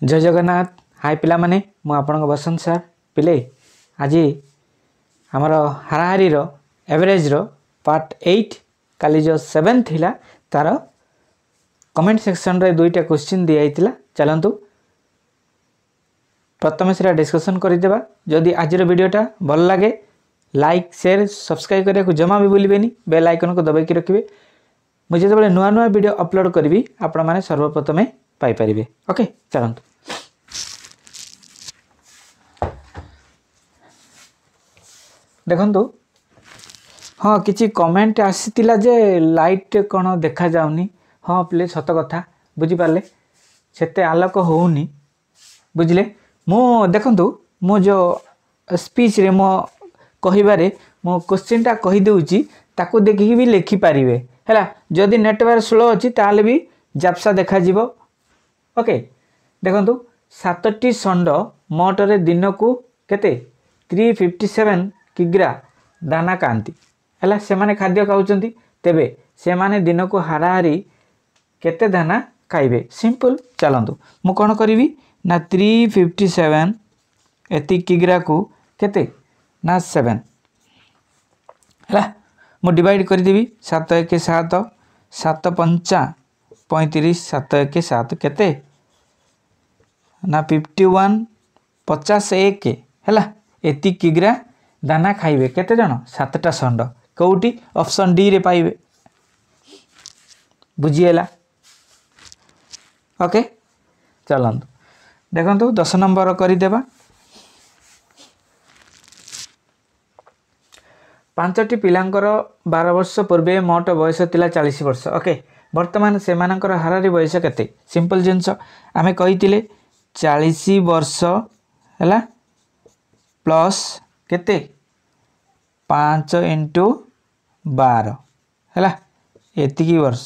जय जगन्नाथ। हाय पिला माने मु आपन बसंत सर पिले आज आमर हाराहारी एवरेज पार्ट 8 काली जो 7 थिला तार कमेंट सेक्शन रे दुईटा क्वेश्चन दिया हितला। चलंतु प्रथम से डिस्कशन करदेबा। जदि आज वीडियोटा भल लगे लाइक शेयर सब्सक्राइब करने को जमा भी भूलिबेनी। बेल आइकन को दबाई रखिए। मुझे जो नुआ नुआ वीडियो अपलोड करी आपण मैंने सर्वप्रथमे पाई परिबे। ओके चलंतु देखंतु। हाँ किसी कमेंट आसीतिला जे लाइट कौन देखा जाउनी। हाँ प्लीज सत कथा बुझिपारे सेते आलोक होउनी बुझले। मु देखंतु मु जो स्पीच रे मो कहिबारे मो क्वेश्चन टा कहि देउची ताको देखि भी लिखि पारिबे हैला। जदि नेटवर्क स्लो अछि ताले भी जापसा देखा जिवो। ओके देखंतु 7टी षंड मोटरे दिन को केते 357 किग्रा दाना कांती हैला। से माने खाद्य खाउचंती तेबे से माने दिन को हाराहारी केते दाना खाइबे। सिंपल चलंतु मु कोन करिवि ना 357 एति किग्रा को केते ना 7 हैला। मु डिवाइड कर देबी 7 1 7 7 5 35 7 1 7 केते ना 51 51 हैला। एति किग्रा दाना खाइबे केते जण 7टा षंड कोउटी ऑप्शन डी रे पाइबे। बुझिएला। ओके चलंतु देखंतु 10 नंबर करि देबा। 5टी पिलांकर 12 वर्ष पूर्वे मोट बयस थिला 40 वर्ष। ओके वर्तमान से मानकर हारारी बयस केते। सिंपल जिंस आमे कहितिले 40 वर्ष हैला प्लस केते 5 इंटू 12 हैला एति की वर्ष।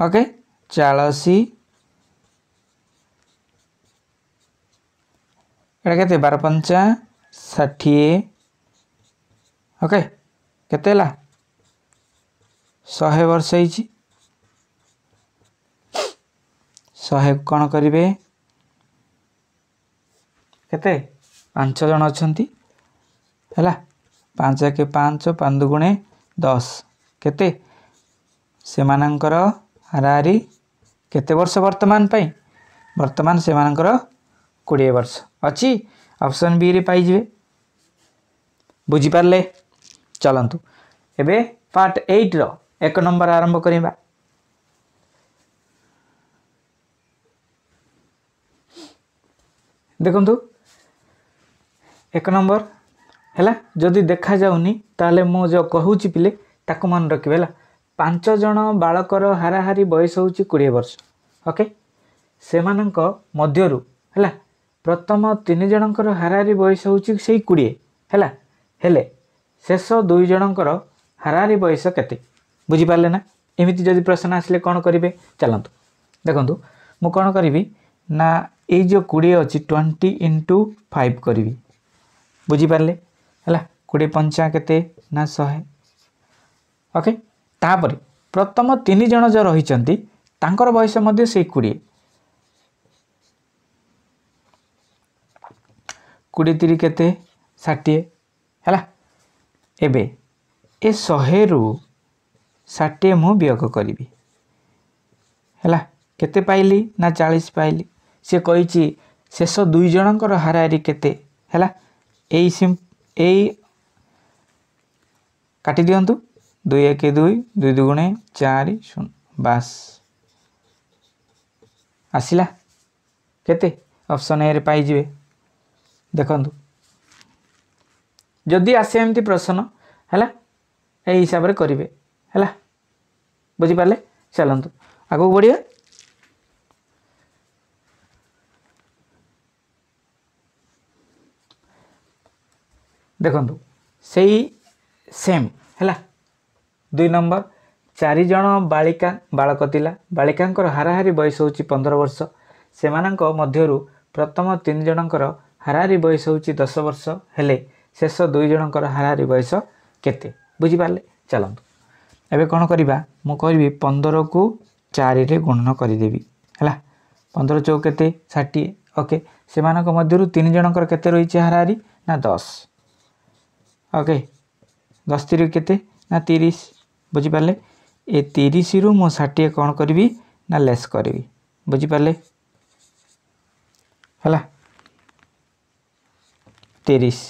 ओके 40 एटा केते 12 5 60 ओके केते ला 100 वर्ष हिची 100 कोन करिवे केते 5 जण अछंती हैला। 5 1 5 5 गुणे 10 केते से मानकर हाराहारी केते वर्ष वर्तमान पई वर्तमान से मानकर 20 वर्ष अछि। ऑप्शन बी रे पाई जिवे। बुझी पारले। चलंतु एबे पार्ट 8 रो 1 नंबर आरंभ करिबा। देखंतु 1 नंबर हैला। जदि देखा जाउनी ताले मो जो कहूची पिले ताको मन रखिबे हैला। 5 जण बालकर हाराहारी बयस होची 20 वर्ष। ओके से मानक मध्यरु हैला प्रथम 3 जनकर हाराहारी बयस होची सेही 20 हैला। हेले शेष 2 जनकर हाराहारी बयस केते बुझी पारले ना। एमिति जदि प्रश्न आसले कोन करिवे चलंतु देखंतु मु कोन करिवि ना ए जो 20 अछि 20 इंटू 5 करिवि। बुझी पारले हैला 20 पंचा केते ना 100। ओके तापरे प्रथम 3 जण जो रहिचंती तांकर बयस मध्ये से 20 20 3 केते 60 हैला। एबे ए 100 रु 60 मु वियोग करिवि हैला। केते पाइली ना 40 पाइली। से कहिची शेष 2 जनकर हाराहारी केते हैला। एई काटी दियंतु 2 1 2 2 दुगुणे 4 0 बस आसिला केते ऑप्शन ए रे पाई जिवे। देखंतु जदि आसे एमती प्रश्न हैला ए हिसाब रे करिवे हैला। बुझी पारले। चलंतु आगो बढ़िया। देखंतु सेही सेम हैला 2 नंबर 4 जण बालिका बालक तिला बालिकांकर हाराहारी बयस होची 15 वर्ष। से मानक मध्यरु प्रथम 3 जनकर हाराहारी बयस होची 10 वर्ष हेले शेष 2 जनकर हाराहारी बयस केते बुझी पारले। चलंतु एबे कोन करिबा मु कहबी 15 को 4 रे गुणन करि देबी हैला। 15 चौक केते 60 ओके से मध्य 3 जनकर केते रही हाराहारी ना 10 ओके 10 3 केते ना 30 बुझिपारे ए 30 रु मु 60 कौन करी ना लेस करी बुझिपारे है 30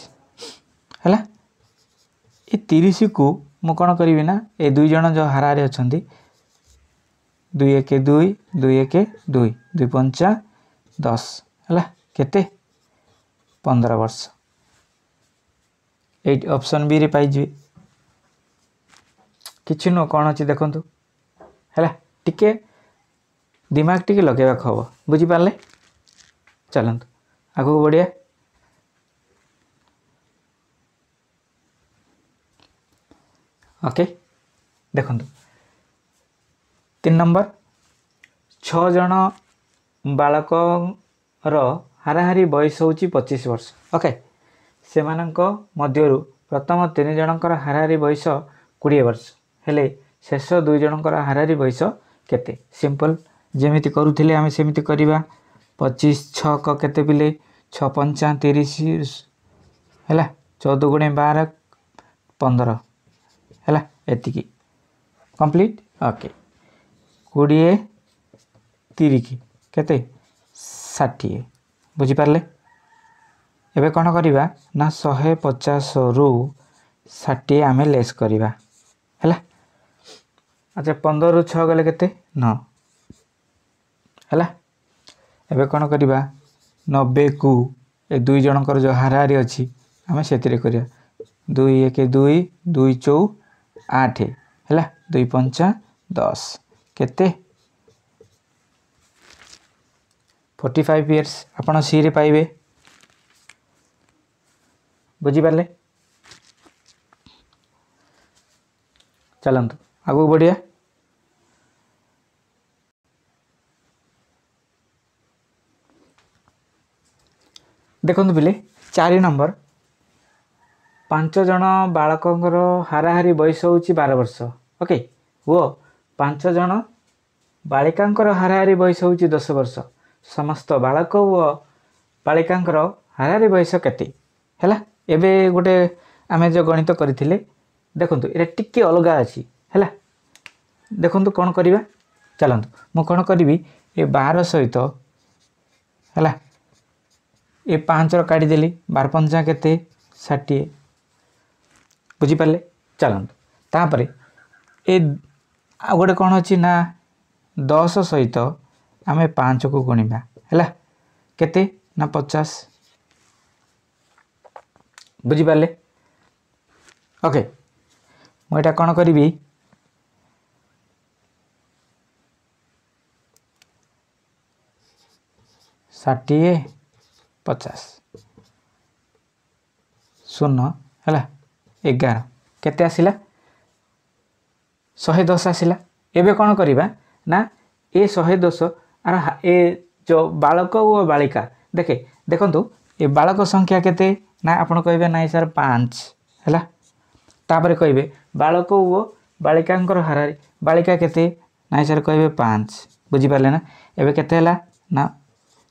है ये 30 को मु कौन करी ना ए 2 जन जो हाराहारी अच्छा 2 1 2 2 1 2 2 5 10 है केते 15 वर्ष ये ऑप्शन बी रे पाइजे किछि नो कौन अच्छी देखु है टिके दिमाग टिके लगेगा हम बुझिपारे चलतु आगू बढ़िया ओके देखु 3 नंबर 6 जन बालक हाराहारी बयस हूँ 25 वर्ष ओके से मध्य प्रथम 3 जनकर हाराहारी बयस 20 वर्ष हेले शेष 2 जनकर हाराहारी बयस केते सिंपल जेमिति करूथिले आमे सेमिति करिबा 25 6 क केते पिले 6 5 30 हैला 14 गुणे 12 15 हैला एतिकी कंप्लीट ओके 20 30 केते 60 बुझी पारले एबे कोन करिबा ना 150 रु 60 आमे लेस करिबा हैला अच्छा 15 रु 6 गले केते 9 हैला एबे कोन करिबा 90 को ए 2 जनकर जो हाराहारी अछि आमे सेतिरे करिया 2 1 2 2 4 8 हैला 2 5 10 केते 45 इयर्स आपण सी रे पाइबे बुझी पारले चलंतु आगु बढ़िया देखो पिले 4 नंबर 5 जन बालकर हाराहारी बयस हूँ 12 वर्ष ओके वो 5 जन बालिकांकर हाराहारी बयस हूँ 10 वर्ष समस्त बालक वो बालिकांकर हाराहारी बयस केते हैला एबे गोटे आमे जो गणित करथिले देखंतु एटा टिके अलगा अछि हैला देखंतु कोन करिबा चलंतु मु कोन करिवि ए 12 सहित हैला ए 5 रो काटी देली 12 5 केते 60 बुझी पाले चलंतु तापरे ए आ गोटे कोन अछि ना 10 सहित आमे 5 को गुणिबा हैला केते ना 50 बुझी पाले ओके मु एटा कोन करिवि 60 50 शून्य है 11 केते आसिला 110 आसिला एबे कौन करिबा ना ए 110 आर ए जो बालक और बालिका देखे देखंतु ए बालक संख्या केते ना आपण कहबे नाइ सर 5 हैला तापर कहबे बालक और बालिकांकर हाराहारी बालिका केते नाइ सर कहबे 5 बुझी पारले ना एबे केते हैला ना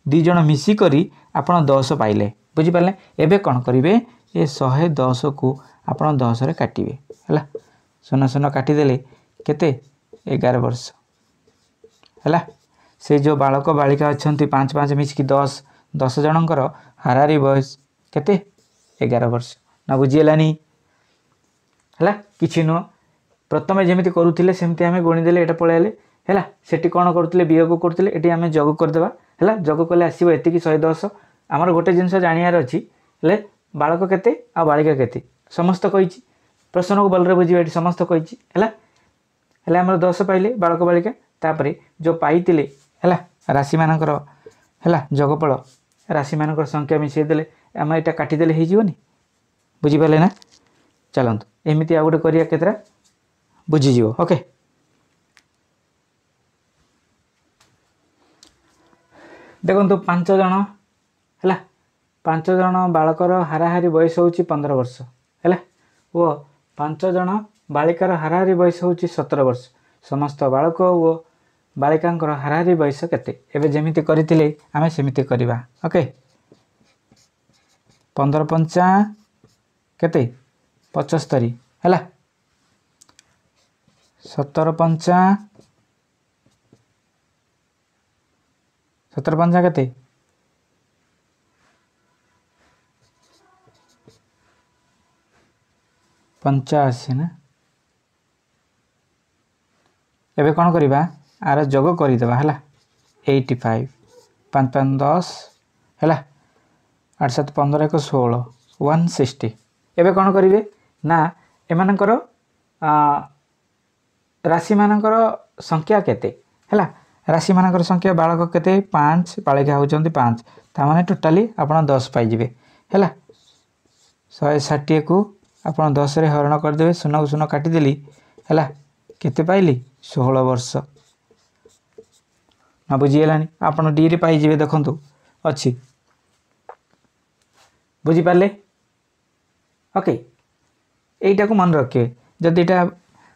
2 जण मिसी करी आपण 10 पाइले बुझी पारले एबे कोन करिवे ए 110 को आपण 10 रे काटिबे हैला शून्य शून्य काटी देले केते 11 वर्ष हैला से जो बालक बालिका अछंती 5 5 मिसी 10 10 जनकर हाराहारी बयस केते 11 वर्ष ना बुझिलानी हैला किछि न प्रथमे जेमिति करूथिले सेमति हमें गणि देले एटा पळाइले हैला सेठी कोन करूथिले वियोग करूथिले एटी हमें जोग कर देबा हैला जोग कले आसीबो एति की 110 हमर गोटे जिंस जानियार अछि ले बालक केते आ बालिका केते समस्त कहिछि प्रश्न को बलरे बुझिबा एटी समस्त कहिछि हैला हैला हमर 10 पाइले बालक बालिका तापरे जो पाइतिले हैला राशि मानकर हैला जोगफल राशि मानकर संख्या मिसै देले हम एटा काटी देले हे जीवनी बुझि पाले ना चलंतु एमिति आ गोटे करिया केतरा बुझि जीवो ओके देखो 5 जन है 5 जन बालकर हाराहारी बयस हूँ 15 वर्ष है वो 5 जन बालिकार हाराहारी बयस हूँ 17 वर्ष समस्त बालक वो बालिकांकर हाराहारी बयस केते एबे जेमिति करितिले आमे सेमिति करिबा ओके 15 पंचा केते 75 हैला 17 पंचा केते 85 ना एबे कौन करिबा आर जोग करिदेबा हैला 85 5 5 10 हैला 8 7 15 1 16 160 एबे कौन करिवे ना एमानकर राशि मानकर संख्या केते हैला राशि मानकर संख्या बालक केते 5 बालिका होचंती 5 ता माने टोटली आपण 10 पाई जिवे हैला 160 को आपण 10 रे हरण कर देबे 0 को 0 काटी देली हैला केते पाइली 16 वर्ष ना बुझीगलानी आपण डी रे पाई जिवे देखंतु अछि बुझी पाले ओके एटा को मन रखे जदि एटा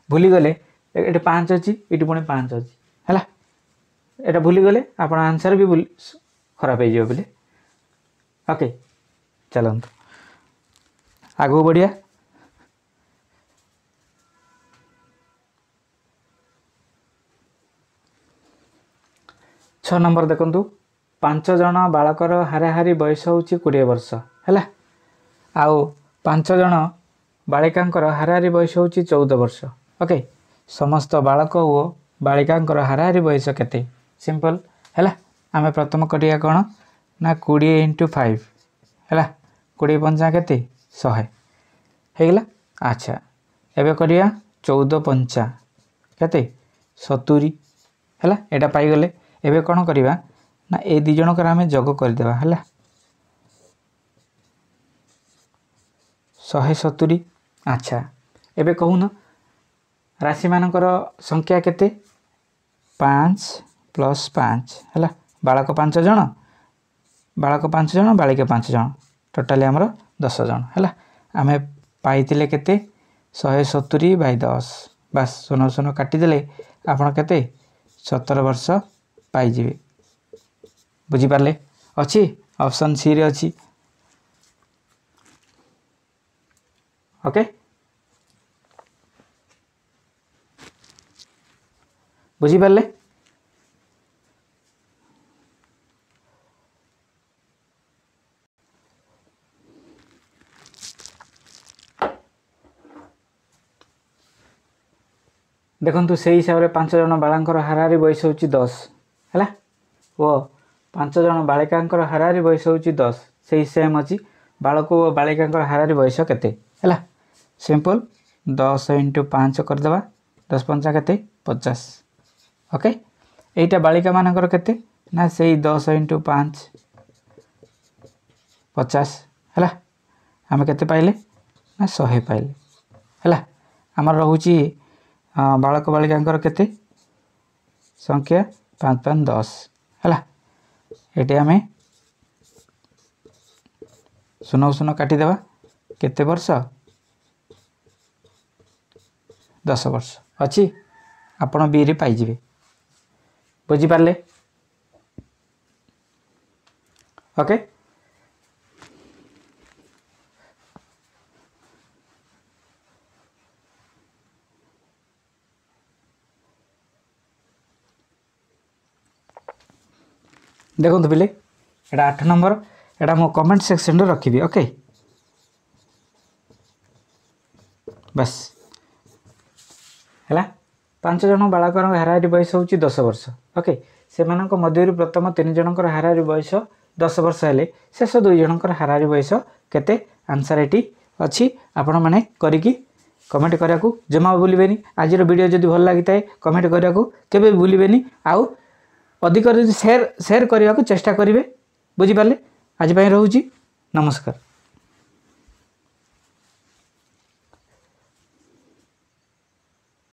भूली गले एटा 5 अछि एटी पुणे 5 अछि हैला एटा भूली गले आपण आंसर भी भूल खराब हे जियो बोले ओके चलंतु आगो बढ़िया 6 नंबर देखंतु 5 जन बालकर हाराहारी बयस होची 20 वर्ष हैला आउ 5 जन बालिकांकर हाराहारी बयस होची 14 वर्ष ओके समस्त बालक ओ बालिकांकर हाराहारी बयस केते सिंपल हैला आमे प्रथम करिया कोन ना 20 * 5 हैला 20 पंचा केते 100 हेगला अच्छा एबे करिया 14 पंचा केते 70 हैला एटा पाई गले एबे कोन करिवा ना ए दि जन कर आमे जोग कर देबा हैला 170 अच्छा एबे कहून राशि मानकर संख्या केते 5 + 5 हैला बालक 5 जन बालिका 5 जन टोटली हमर 10 जन हैला आमे पाइतिले केते 170/10 बस 0 काटी देले आपण केते 17 वर्ष पाई जिवे बुझी पारले अछि ऑप्शन सी रे अछि ओके बुझी पारले देखंतु से हिसाब रे 5 जन बालंकर हाराहारी बयस होची 10 हैला ओ 5 जन बालिकांकर हाराहारी बयस होची 10 से सेम अछि बालक ओ बालिकांकर हाराहारी बयस केते हैला सिंपल 10 * 5 कर देबा 10 पंचा केते 50 ओके एटा बालिका मानकर केते ना सेही 10 * 5 50 हैला हम केते पाइले ना 100 पाइले हैला हमर रहूची बालक बालिकांकर केते संख्या 5 5 10 हैला एटे हमें 0 काटी देबा केते वर्ष 10 वर्ष अछि आपण बी रे पाई जिवे बुझी पारले ओके देखो पिले एटा 8 नंबर एटा मो कमेंट सेक्शन रे रखिबी ओके बस हैला 5 जन बालकर हाराहारी बयस होची 10 वर्ष ओके से मानक मध्यरु प्रथम 3 जनकर हाराहारी बयस 10 वर्ष हेले शेष 2 जनकर हाराहारी बयस केते आंसर एटी अछि आपण माने करिकी कमेंट करिया को जमा भूलिबेनी आज रो वीडियो जदी भल लागिताय कमेंट करिया को केबे भूलिबेनी आउ अधिक शेयर करने को चेष्टा करेंगे बुझी पारे आज रहूँ नमस्कार।